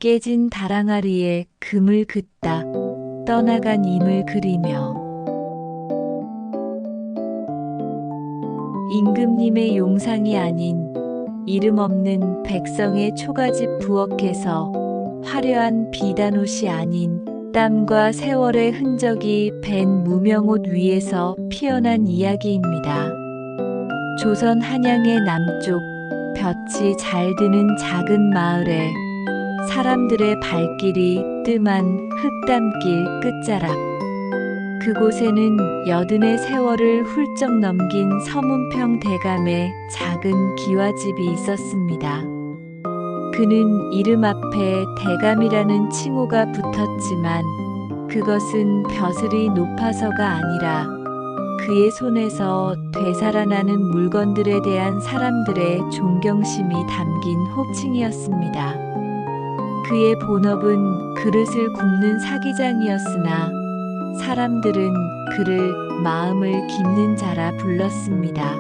깨진 다랑아리에 금을 긋다 떠나간 임을 그리며 임금님의 용상이 아닌 이름 없는 백성의 초가집 부엌에서 화려한 비단옷이 아닌 땀과 세월의 흔적이 밴 무명옷 위에서 피어난 이야기입니다. 조선 한양의 남쪽 볕이 잘 드는 작은 마을에 사람들의 발길이 뜸한 흙담길 끝자락. 그곳에는 여든의 세월을 훌쩍 넘긴 서문평 대감의 작은 기와집이 있었습니다. 그는 이름 앞에 대감이라는 칭호가 붙었지만 그것은 벼슬이 높아서가 아니라 그의 손에서 되살아나는 물건들에 대한 사람들의 존경심이 담긴 호칭이었습니다. 그의 본업은 그릇을 굽는 사기장이었으나 사람들은 그를 마음을 깃는 자라 불렀습니다.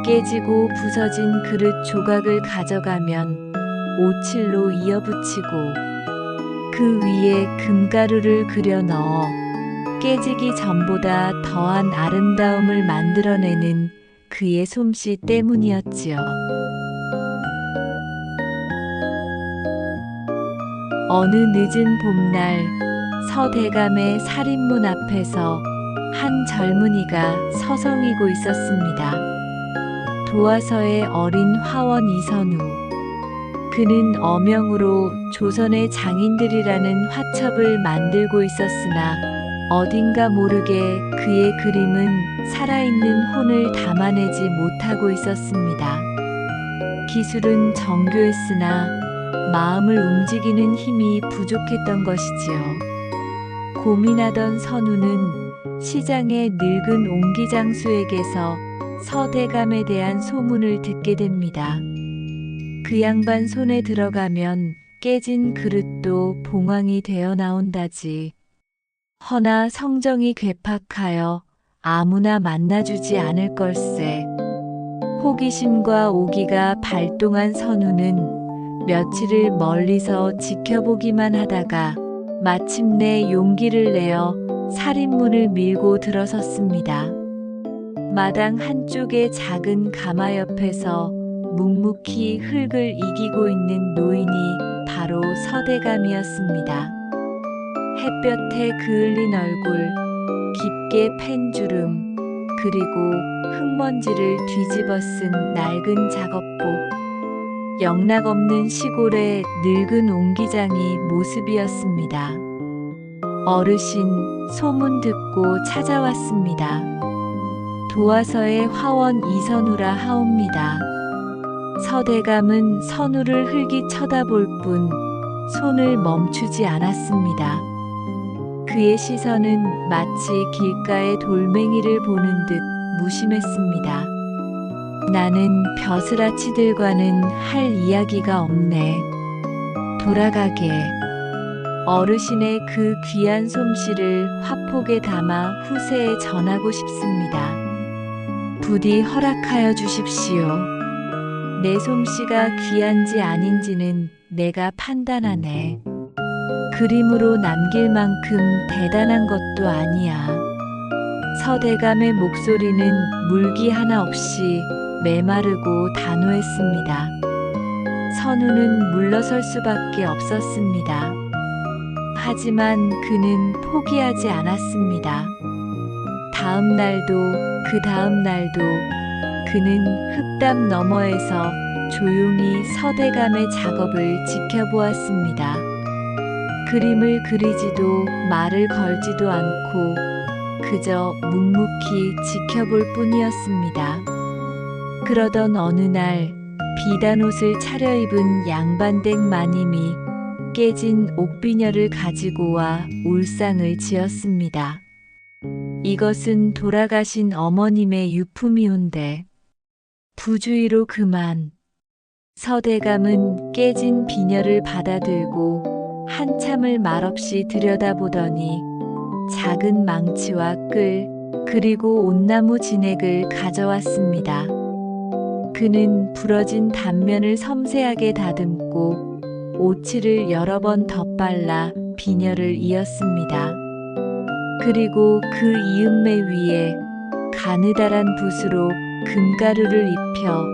깨지고 부서진 그릇 조각을 가져가면 오칠로 이어붙이고 그 위에 금가루를 그려 넣어 깨지기 전보다 더한 아름다움을 만들어내는 그의 솜씨 때문이었지요. 어느 늦은 봄날 서대감의 살인문 앞에서 한 젊은이가 서성이고 있었습니다. 도화서의 어린 화원 이선우. 그는 어명으로 조선의 장인들이라는 화첩을 만들고 있었으나 어딘가 모르게 그의 그림은 살아있는 혼을 담아내지 못하고 있었습니다. 기술은 정교했으나 마음을 움직이는 힘이 부족했던 것이지요. 고민하던 선우는 시장의 늙은 옹기장수에게서 서대감에 대한 소문을 듣게 됩니다. 그 양반 손에 들어가면 깨진 그릇도 봉황이 되어 나온다지. 허나 성정이 괴팍하여 아무나 만나주지 않을 걸세. 호기심과 오기가 발동한 선우는 며칠을 멀리서 지켜보기만 하다가 마침내 용기를 내어 살인문을 밀고 들어섰습니다. 마당 한쪽의 작은 가마 옆에서 묵묵히 흙을 이기고 있는 노인이 바로 서대감이었습니다. 햇볕에 그을린 얼굴, 깊게 팬 주름, 그리고 흙먼지를 뒤집어 쓴 낡은 작업복. 영락없는 시골의 늙은 옹기장이 모습이었습니다. 어르신, 소문 듣고 찾아왔습니다. 도화서의 화원 이선우라 하옵니다. 서대감은 선우를 흘기 쳐다볼 뿐 손을 멈추지 않았습니다. 그의 시선은 마치 길가의 돌멩이를 보는 듯 무심했습니다. 나는 벼슬아치들과는 할 이야기가 없네. 돌아가게. 어르신의 그 귀한 솜씨를 화폭에 담아 후세에 전하고 싶습니다. 부디 허락하여 주십시오. 내 솜씨가 귀한지 아닌지는 내가 판단하네. 그림으로 남길 만큼 대단한 것도 아니야. 서대감의 목소리는 물기 하나 없이 메마르고 단호했습니다. 선우는 물러설 수밖에 없었습니다. 하지만 그는 포기하지 않았습니다. 다음 날도 그 다음 날도 그는 흙담 너머에서 조용히 서대감의 작업을 지켜보았습니다. 그림을 그리지도 말을 걸지도 않고 그저 묵묵히 지켜볼 뿐이었습니다. 그러던 어느 날 비단옷을 차려입은 양반댁 마님이 깨진 옥비녀를 가지고 와 울상을 지었습니다. 이것은 돌아가신 어머님의 유품이온데 부주의로 그만. 서대감은 깨진 비녀를 받아들고 한참을 말없이 들여다보더니 작은 망치와 끌 그리고 온나무 진액을 가져왔습니다. 그는 부러진 단면을 섬세하게 다듬고 오칠을 여러 번 덧발라 비녀를 이었습니다. 그리고 그 이음매 위에 가느다란 붓으로 금가루를 입혀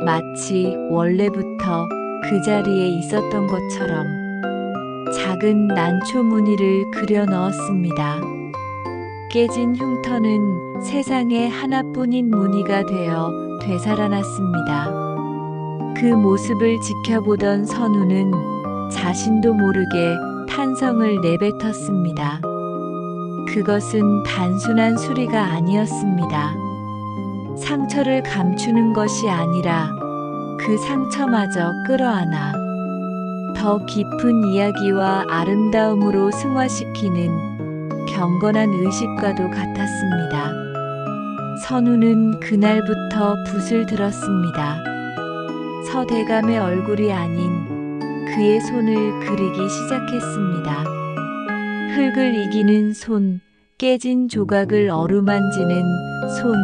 마치 원래부터 그 자리에 있었던 것처럼 작은 난초 무늬를 그려 넣었습니다. 깨진 흉터는 세상에 하나뿐인 무늬가 되어 되살아났습니다. 그 모습을 지켜보던 선우는 자신도 모르게 탄성을 내뱉었습니다. 그것은 단순한 수리가 아니었습니다. 상처를 감추는 것이 아니라 그 상처마저 끌어안아 더 깊은 이야기와 아름다움으로 승화시키는 경건한 의식과도 같았습니다. 선우는 그날부터 붓을 들었습니다. 서대감의 얼굴이 아닌 그의 손을 그리기 시작했습니다. 흙을 이기는 손, 깨진 조각을 어루만지는 손,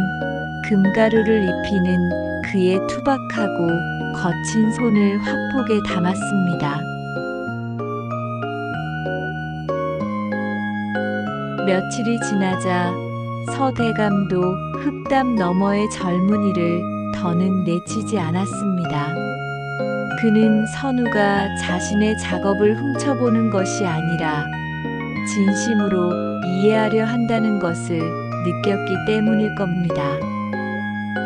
금가루를 입히는 그의 투박하고 거친 손을 화폭에 담았습니다. 며칠이 지나자 서대감도 흙담 너머의 젊은이를 더는 내치지 않았습니다. 그는 선우가 자신의 작업을 훔쳐보는 것이 아니라 진심으로 이해하려 한다는 것을 느꼈기 때문일 겁니다.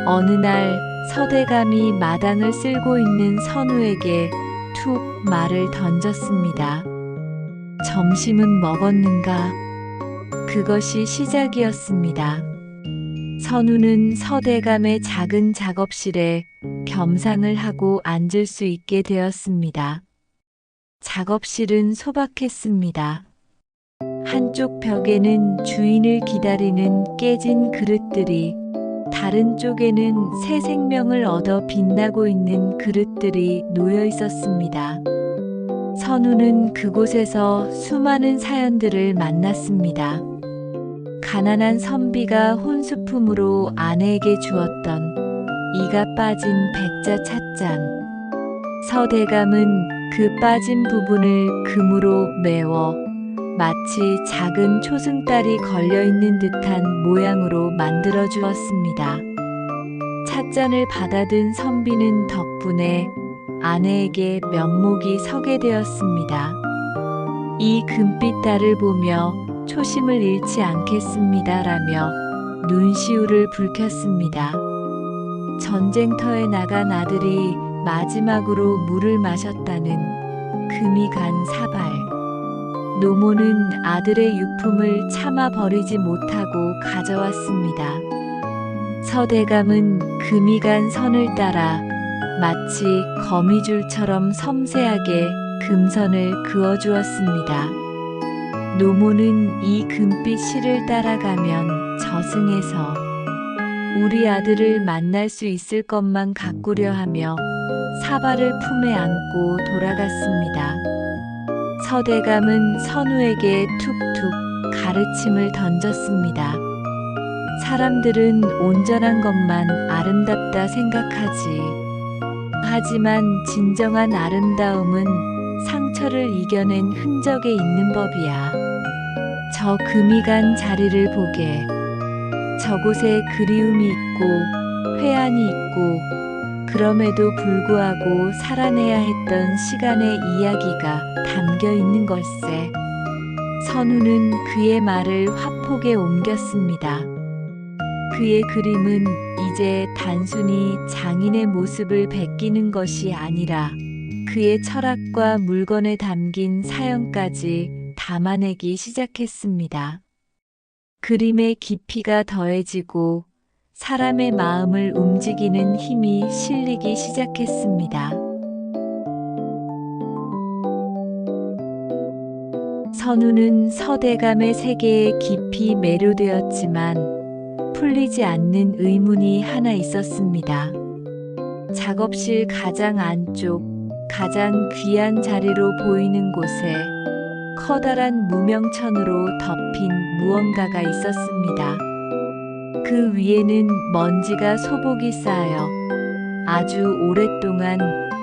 어느 날 서대감이 마당을 쓸고 있는 선우에게 툭 말을 던졌습니다. 점심은 먹었는가? 그것이 시작이었습니다. 선우는 서대감의 작은 작업실에 겸상을 하고 앉을 수 있게 되었습니다. 작업실은 소박했습니다. 한쪽 벽에는 주인을 기다리는 깨진 그릇들이, 다른 쪽에는 새 생명을 얻어 빛나고 있는 그릇들이 놓여 있었습니다. 선우는 그곳에서 수많은 사연들을 만났습니다. 가난한 선비가 혼수품으로 아내에게 주었던 이가 빠진 백자 찻잔. 서대감은 그 빠진 부분을 금으로 메워 마치 작은 초승달이 걸려있는 듯한 모양으로 만들어 주었습니다. 찻잔을 받아든 선비는 덕분에 아내에게 면목이 서게 되었습니다. 이 금빛 달을 보며 초심을 잃지 않겠습니다라며 눈시울을 붉혔습니다. 전쟁터에 나간 아들이 마지막으로 물을 마셨다는 금이 간 사발. 노모는 아들의 유품을 참아 버리지 못하고 가져왔습니다. 서대감은 금이 간 선을 따라 마치 거미줄처럼 섬세하게 금선을 그어주었습니다. 노모는 이 금빛 실을 따라가면 저승에서 우리 아들을 만날 수 있을 것만 가꾸려 하며 사발을 품에 안고 돌아갔습니다. 서대감은 선우에게 툭툭 가르침을 던졌습니다. 사람들은 온전한 것만 아름답다 생각하지. 하지만 진정한 아름다움은 상처를 이겨낸 흔적에 있는 법이야. 저 금이 간 자리를 보게. 저곳에 그리움이 있고 회한이 있고 그럼에도 불구하고 살아내야 했던 시간의 이야기가 담겨 있는 걸세. 선우는 그의 말을 화폭에 옮겼습니다. 그의 그림은 이제 단순히 장인의 모습을 베끼는 것이 아니라 그의 철학과 물건에 담긴 사연까지 담아내기 시작했습니다. 그림의 깊이가 더해지고 사람의 마음을 움직이는 힘이 실리기 시작했습니다. 선우는 서대감의 세계에 깊이 매료되었지만 풀리지 않는 의문이 하나 있었습니다. 작업실 가장 안쪽, 가장 귀한 자리로 보이는 곳에 커다란 무명천으로 덮인 무언가가 있었습니다. 그 위에는 먼지가 소복이 쌓여 아주 오랫동안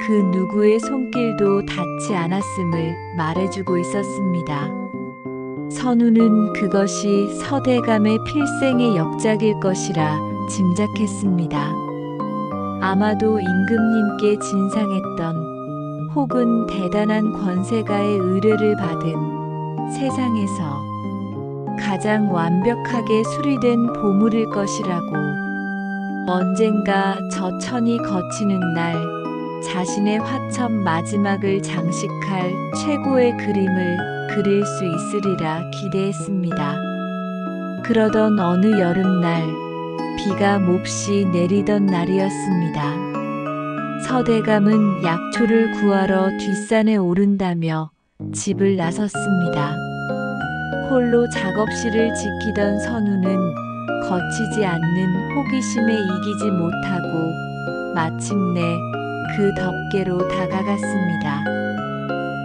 그 누구의 손길도 닿지 않았음을 말해주고 있었습니다. 선우는 그것이 서대감의 필생의 역작일 것이라 짐작했습니다. 아마도 임금님께 진상했던 혹은 대단한 권세가의 의뢰를 받은 세상에서 가장 완벽하게 수리된 보물일 것이라고, 언젠가 저 천이 거치는 날 자신의 화첩 마지막을 장식할 최고의 그림을 그릴 수 있으리라 기대했습니다. 그러던 어느 여름날 비가 몹시 내리던 날이었습니다. 서대감은 약초를 구하러 뒷산에 오른다며 집을 나섰습니다. 홀로 작업실을 지키던 선우는 거치지 않는 호기심에 이기지 못하고 마침내 그 덮개로 다가갔습니다.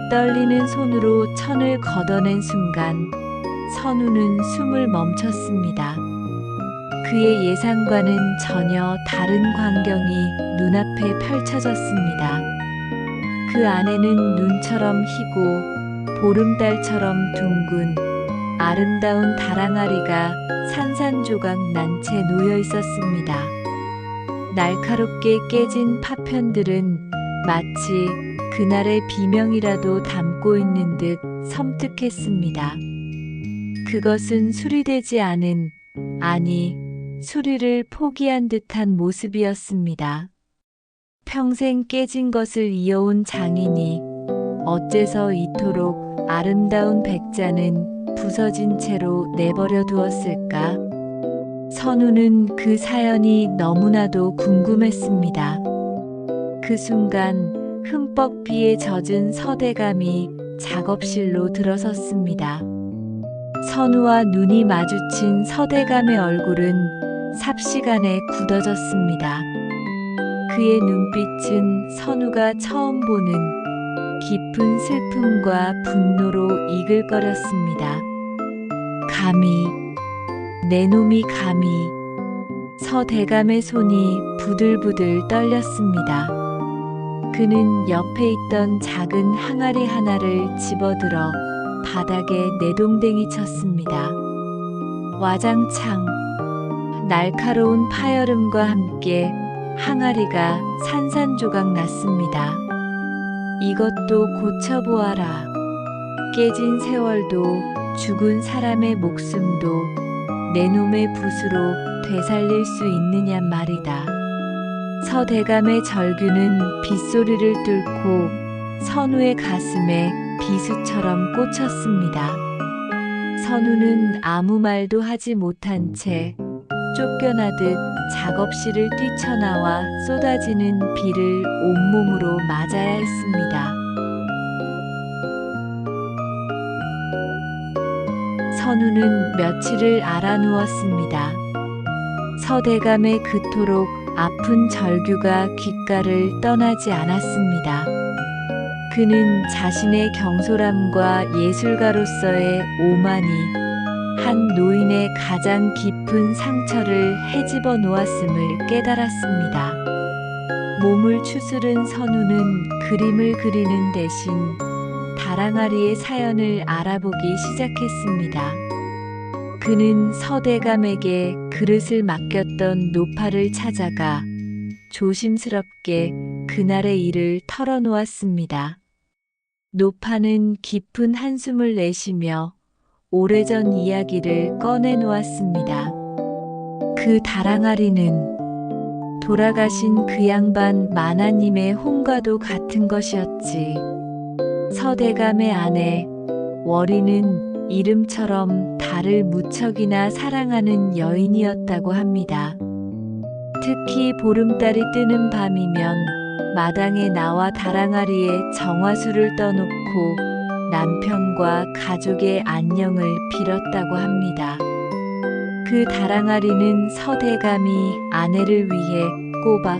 떨리는 손으로 천을 걷어낸 순간 선우는 숨을 멈췄습니다. 그의 예상과는 전혀 다른 광경이 눈앞에 펼쳐졌습니다. 그 안에는 눈처럼 희고 보름달처럼 둥근 아름다운 다랑아리가 산산조각 난 채 놓여 있었습니다. 날카롭게 깨진 파편들은 마치 그날의 비명이라도 담고 있는 듯 섬뜩했습니다. 그것은 수리되지 않은, 아니, 수리를 포기한 듯한 모습이었습니다. 평생 깨진 것을 이어온 장인이 어째서 이토록 아름다운 백자는 부서진 채로 내버려 두었을까? 선우는 그 사연이 너무나도 궁금했습니다. 그 순간 흠뻑 비에 젖은 서대감이 작업실로 들어섰습니다. 선우와 눈이 마주친 서대감의 얼굴은 삽시간에 굳어졌습니다. 그의 눈빛은 선우가 처음 보는 깊은 슬픔과 분노로 이글거렸습니다. 감히, 내 놈이 감히. 서대감의 손이 부들부들 떨렸습니다. 그는 옆에 있던 작은 항아리 하나를 집어들어 바닥에 내동댕이 쳤습니다. 와장창 날카로운 파열음과 함께 항아리가 산산조각 났습니다. 이것도 고쳐보아라. 깨진 세월도 죽은 사람의 목숨도 내 놈의 붓으로 되살릴 수 있느냐 말이다. 서대감의 절규는 빗소리를 뚫고 선우의 가슴에 비수처럼 꽂혔습니다. 선우는 아무 말도 하지 못한 채 쫓겨나듯 작업실을 뛰쳐나와 쏟아지는 비를 온몸으로 맞아야 했습니다. 선우는 며칠을 알아누웠습니다. 서대감의 그토록 아픈 절규가 귓가를 떠나지 않았습니다. 그는 자신의 경솔함과 예술가로서의 오만이 한 노인의 가장 깊은 상처를 헤집어 놓았음을 깨달았습니다. 몸을 추스른 선우는 그림을 그리는 대신 다랑아리의 사연을 알아보기 시작했습니다. 그는 서대감에게 그릇을 맡겼던 노파를 찾아가 조심스럽게 그날의 일을 털어놓았습니다. 노파는 깊은 한숨을 내쉬며 오래전 이야기를 꺼내놓았습니다. 그 다랑아리는 돌아가신 그 양반 마나님의 혼과도 같은 것이었지. 서대감의 아내 월이는 이름처럼 달을 무척이나 사랑하는 여인이었다고 합니다. 특히 보름달이 뜨는 밤이면 마당에 나와 다랑아리에 정화수를 떠놓고 남편과 가족의 안녕을 빌었다고 합니다. 그 다랑아리는 서대감이 아내를 위해 꼬박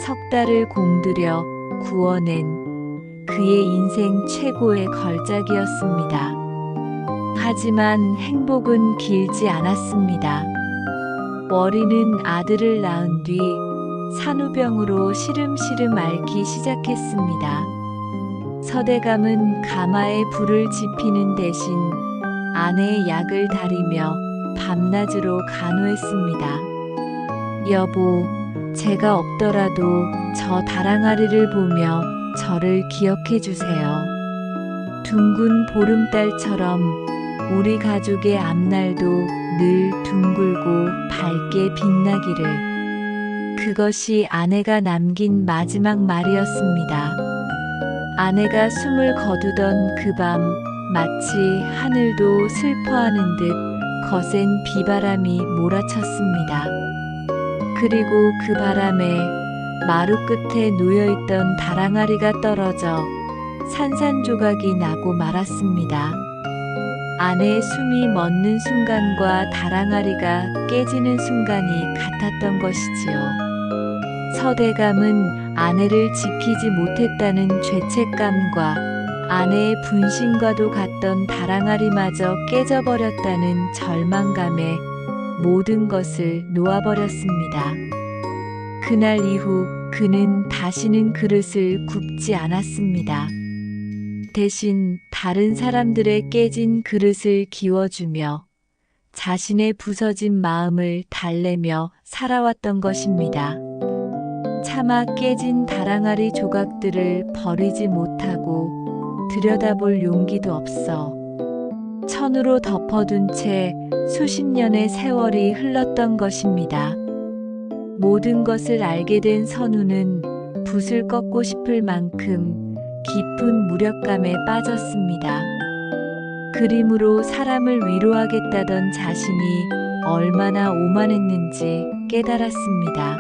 석 달을 공들여 구워낸 그의 인생 최고의 걸작이었습니다. 하지만 행복은 길지 않았습니다. 월이는 아들을 낳은 뒤 산후병으로 시름시름 앓기 시작했습니다. 서대감은 가마에 불을 지피는 대신 아내의 약을 다리며 밤낮으로 간호했습니다. 여보, 제가 없더라도 저 다랑아리를 보며 저를 기억해 주세요. 둥근 보름달처럼 우리 가족의 앞날도 늘 둥글고 밝게 빛나기를. 그것이 아내가 남긴 마지막 말이었습니다. 아내가 숨을 거두던 그 밤, 마치 하늘도 슬퍼하는 듯 거센 비바람이 몰아쳤습니다. 그리고 그 바람에 마루 끝에 놓여있던 다랑아리가 떨어져 산산조각이 나고 말았습니다. 아내의 숨이 멎는 순간과 다랑아리가 깨지는 순간이 같았던 것이지요. 서대감은 아내를 지키지 못했다는 죄책감과 아내의 분신과도 같던 다랑아리마저 깨져버렸다는 절망감에 모든 것을 놓아버렸습니다. 그날 이후 그는 다시는 그릇을 굽지 않았습니다. 대신 다른 사람들의 깨진 그릇을 기워주며 자신의 부서진 마음을 달래며 살아왔던 것입니다. 차마 깨진 다랑아리 조각들을 버리지 못하고 들여다볼 용기도 없어 천으로 덮어둔 채 수십 년의 세월이 흘렀던 것입니다. 모든 것을 알게 된 선우는 붓을 꺾고 싶을 만큼 깊은 무력감에 빠졌습니다. 그림으로 사람을 위로하겠다던 자신이 얼마나 오만했는지 깨달았습니다.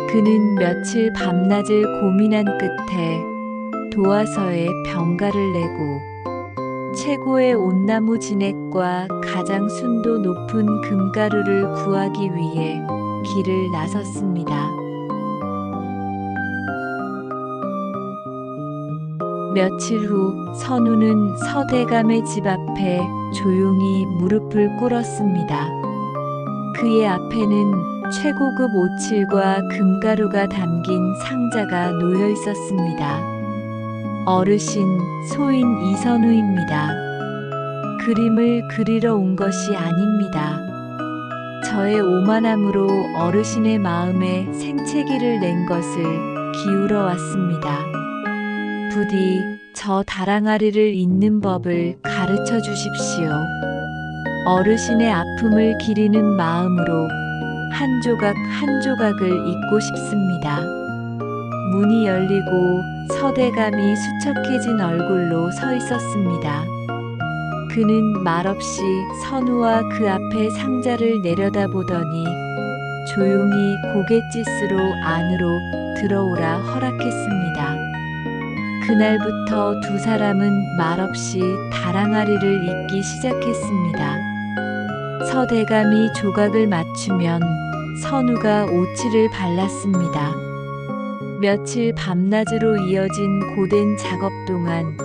그는 며칠 밤낮을 고민한 끝에 도화서에 병가를 내고 최고의 온나무 진액과 가장 순도 높은 금가루를 구하기 위해 길을 나섰습니다. 며칠 후 선우는 서대감의 집 앞에 조용히 무릎을 꿇었습니다. 그의 앞에는 최고급 오칠과 금가루가 담긴 상자가 놓여 있었습니다. 어르신, 소인 이선우입니다. 그림을 그리러 온 것이 아닙니다. 저의 오만함으로 어르신의 마음에 생채기를 낸 것을 기울어 왔습니다. 부디 저 다랑아리를 잊는 법을 가르쳐 주십시오. 어르신의 아픔을 기리는 마음으로 한 조각 한 조각을 잊고 싶습니다. 문이 열리고 서대감이 수척해진 얼굴로 서 있었습니다. 그는 말없이 선우와 그 앞에 상자를 내려다보더니 조용히 고갯짓으로 안으로 들어오라 허락했습니다. 그날부터 두 사람은 말없이 다랑아리를 잊기 시작했습니다. 서대감이 조각을 맞추면 선우가 오칠을 발랐습니다. 며칠 밤낮으로 이어진 고된 작업 동안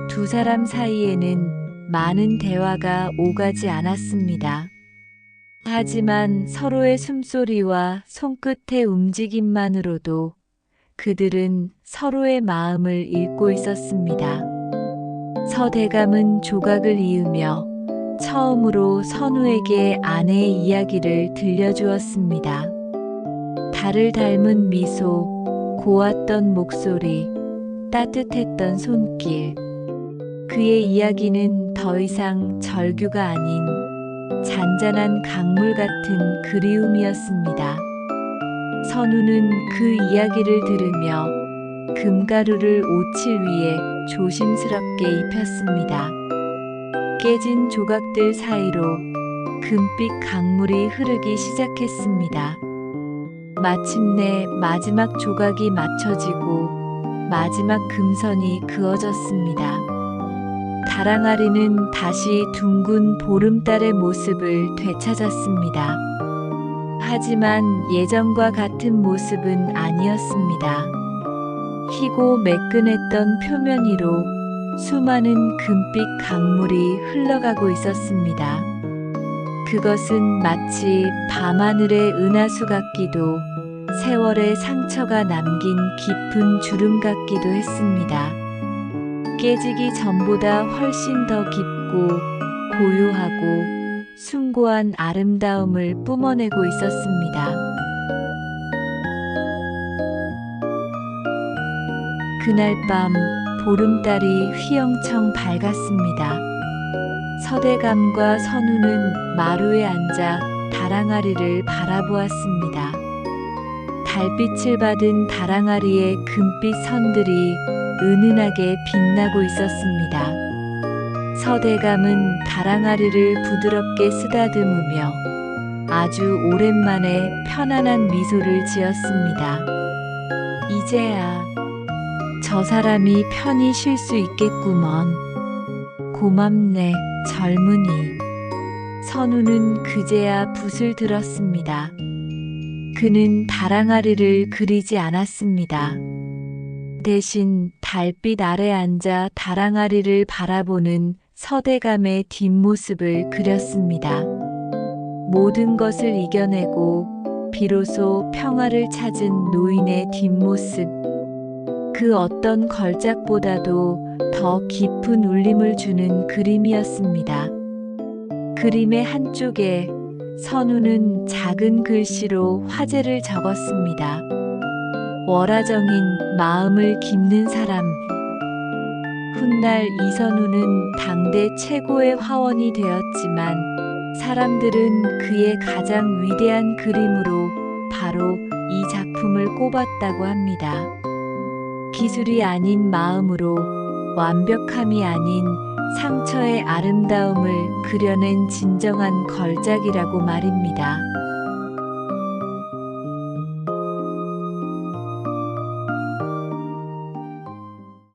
두 사람 사이에는 많은 대화가 오가지 않았습니다. 하지만 서로의 숨소리와 손끝의 움직임만으로도 그들은 서로의 마음을 읽고 있었습니다. 서대감은 조각을 이으며 처음으로 선우에게 아내의 이야기를 들려주었습니다. 달을 닮은 미소, 고왔던 목소리, 따뜻했던 손길. 그의 이야기는 더 이상 절규가 아닌 잔잔한 강물 같은 그리움이었습니다. 선우는 그 이야기를 들으며 금가루를 오칠 위에 조심스럽게 입혔습니다. 깨진 조각들 사이로 금빛 강물이 흐르기 시작했습니다. 마침내 마지막 조각이 맞춰지고 마지막 금선이 그어졌습니다. 다랑아리는 다시 둥근 보름달의 모습을 되찾았습니다. 하지만 예전과 같은 모습은 아니었습니다. 희고 매끈했던 표면 위로 수많은 금빛 강물이 흘러가고 있었습니다. 그것은 마치 밤하늘의 은하수 같기도 세월의 상처가 남긴 깊은 주름 같기도 했습니다. 깨지기 전보다 훨씬 더 깊고 고요하고 숭고한 아름다움을 뿜어내고 있었습니다. 그날 밤 보름달이 휘영청 밝았습니다. 서대감과 선우는 마루에 앉아 다랑아리를 바라보았습니다. 달빛을 받은 다랑아리의 금빛 선들이 은은하게 빛나고 있었습니다. 서대감은 다랑아리를 부드럽게 쓰다듬으며 아주 오랜만에 편안한 미소를 지었습니다. 이제야 저 사람이 편히 쉴 수 있겠구먼. 고맙네, 젊은이. 선우는 그제야 붓을 들었습니다. 그는 다랑아리를 그리지 않았습니다. 대신 달빛 아래 앉아 다랑아리를 바라보는 서대감의 뒷모습을 그렸습니다. 모든 것을 이겨내고 비로소 평화를 찾은 노인의 뒷모습. 그 어떤 걸작보다도 더 깊은 울림을 주는 그림이었습니다. 그림의 한쪽에 선우는 작은 글씨로 화제를 적었습니다. 월화정인 마음을 깁는 사람. 훗날 이선우는 당대 최고의 화원이 되었지만 사람들은 그의 가장 위대한 그림으로 바로 이 작품을 꼽았다고 합니다. 기술이 아닌 마음으로 완벽함이 아닌 상처의 아름다움을 그려낸 진정한 걸작이라고 말입니다.